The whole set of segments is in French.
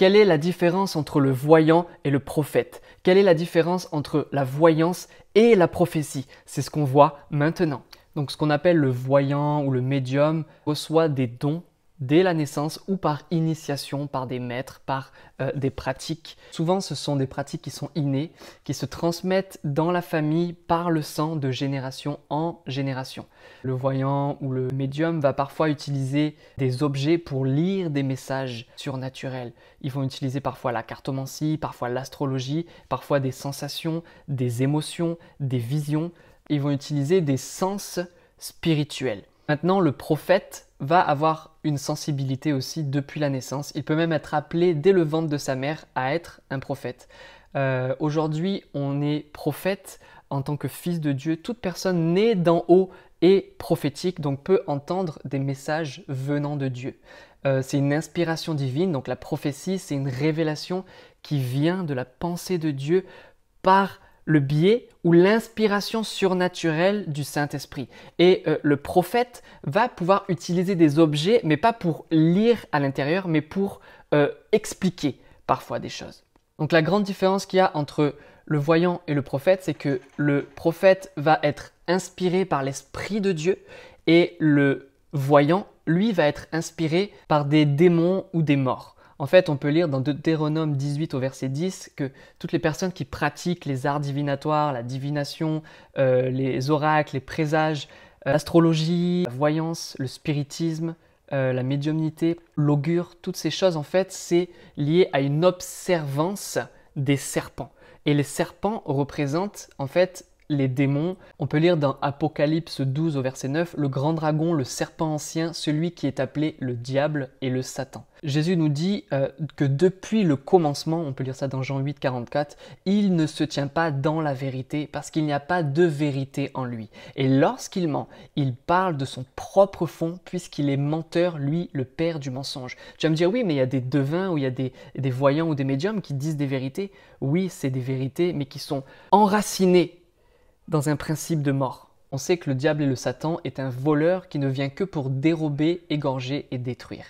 Quelle est la différence entre le voyant et le prophète? Quelle est la différence entre la voyance et la prophétie? C'est ce qu'on voit maintenant. Donc ce qu'on appelle le voyant ou le médium reçoit des dons dès la naissance ou par initiation, par des maîtres, par des pratiques. Souvent, ce sont des pratiques qui sont innées, qui se transmettent dans la famille par le sang de génération en génération. Le voyant ou le médium va parfois utiliser des objets pour lire des messages surnaturels. Ils vont utiliser parfois la cartomancie, parfois l'astrologie, parfois des sensations, des émotions, des visions. Ils vont utiliser des sens spirituels. Maintenant, le prophète va avoir une sensibilité aussi depuis la naissance. Il peut même être appelé dès le ventre de sa mère à être un prophète. Aujourd'hui, on est prophète en tant que fils de Dieu. Toute personne née d'en haut est prophétique, donc peut entendre des messages venant de Dieu. C'est une inspiration divine, donc la prophétie, c'est une révélation qui vient de la pensée de Dieu par le biais ou l'inspiration surnaturelle du Saint-Esprit. Et le prophète va pouvoir utiliser des objets, mais pas pour lire à l'intérieur, mais pour expliquer parfois des choses. Donc la grande différence qu'il y a entre le voyant et le prophète, c'est que le prophète va être inspiré par l'Esprit de Dieu et le voyant, lui, va être inspiré par des démons ou des morts. En fait, on peut lire dans Deutéronome 18 au verset 10 que toutes les personnes qui pratiquent les arts divinatoires, la divination, les oracles, les présages, l'astrologie, la voyance, le spiritisme, la médiumnité, l'augure, toutes ces choses, en fait, c'est lié à une observance des serpents. Et les serpents représentent, en fait, les démons. On peut lire dans Apocalypse 12 au verset 9, le grand dragon, le serpent ancien, celui qui est appelé le diable et le Satan. Jésus nous dit que depuis le commencement, on peut lire ça dans Jean 8, 44, il ne se tient pas dans la vérité parce qu'il n'y a pas de vérité en lui. Et lorsqu'il ment, il parle de son propre fond puisqu'il est menteur, lui, le père du mensonge. Tu vas me dire, oui, mais il y a des devins ou il y a des voyants ou des médiums qui disent des vérités. Oui, c'est des vérités, mais qui sont enracinées dans un principe de mort. On sait que le diable et le Satan est un voleur qui ne vient que pour dérober, égorger et détruire.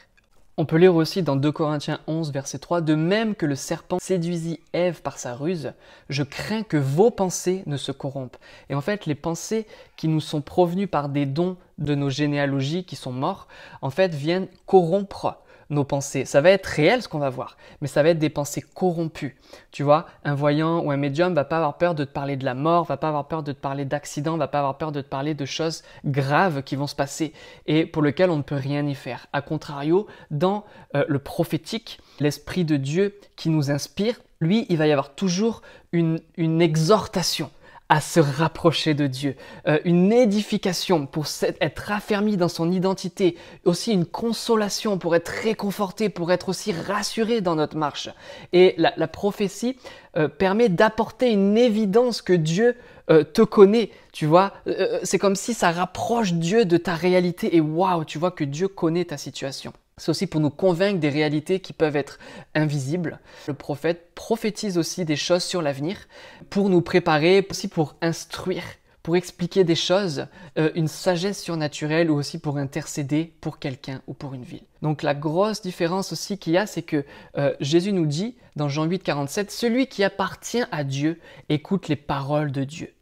On peut lire aussi dans 2 Corinthiens 11, verset 3, « De même que le serpent séduisit Ève par sa ruse, je crains que vos pensées ne se corrompent. » Et en fait, les pensées qui nous sont provenues par des dons de nos généalogies qui sont morts, en fait, viennent corrompre nos pensées. Ça va être réel ce qu'on va voir, mais ça va être des pensées corrompues. Tu vois, un voyant ou un médium va pas avoir peur de te parler de la mort, va pas avoir peur de te parler d'accidents, va pas avoir peur de te parler de choses graves qui vont se passer et pour lesquelles on ne peut rien y faire. A contrario, dans le prophétique, l'Esprit de Dieu qui nous inspire, lui, il va y avoir toujours une exhortation à se rapprocher de Dieu, une édification pour être raffermi dans son identité, aussi une consolation pour être réconforté, pour être aussi rassuré dans notre marche. Et la prophétie permet d'apporter une évidence que Dieu te connaît, tu vois. C'est comme si ça rapproche Dieu de ta réalité et waouh, tu vois que Dieu connaît ta situation. C'est aussi pour nous convaincre des réalités qui peuvent être invisibles. Le prophète prophétise aussi des choses sur l'avenir pour nous préparer, aussi pour instruire, pour expliquer des choses, une sagesse surnaturelle ou aussi pour intercéder pour quelqu'un ou pour une ville. Donc la grosse différence aussi qu'il y a, c'est que Jésus nous dit dans Jean 8, 47, « Celui qui appartient à Dieu écoute les paroles de Dieu.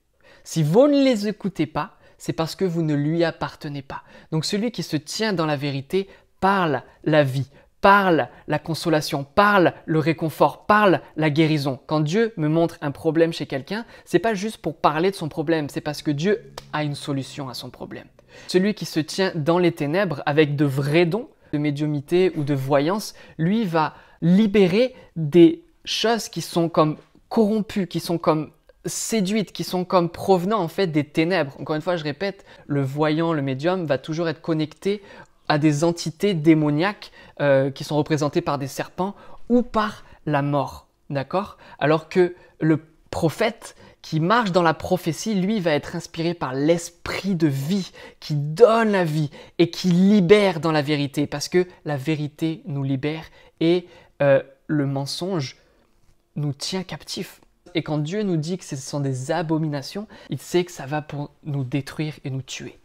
Si vous ne les écoutez pas, c'est parce que vous ne lui appartenez pas. » Donc celui qui se tient dans la vérité parle la vie, parle la consolation, parle le réconfort, parle la guérison. Quand Dieu me montre un problème chez quelqu'un, c'est pas juste pour parler de son problème, c'est parce que Dieu a une solution à son problème. Celui qui se tient dans les ténèbres avec de vrais dons de médiumnité ou de voyance, lui va libérer des choses qui sont comme corrompues, qui sont comme séduites, qui sont comme provenant en fait des ténèbres. Encore une fois, je répète, le voyant, le médium va toujours être connecté à des entités démoniaques qui sont représentées par des serpents ou par la mort, d'accord? Alors que le prophète qui marche dans la prophétie, lui, va être inspiré par l'esprit de vie qui donne la vie et qui libère dans la vérité parce que la vérité nous libère et le mensonge nous tient captifs. Et quand Dieu nous dit que ce sont des abominations, il sait que ça va pour nous détruire et nous tuer.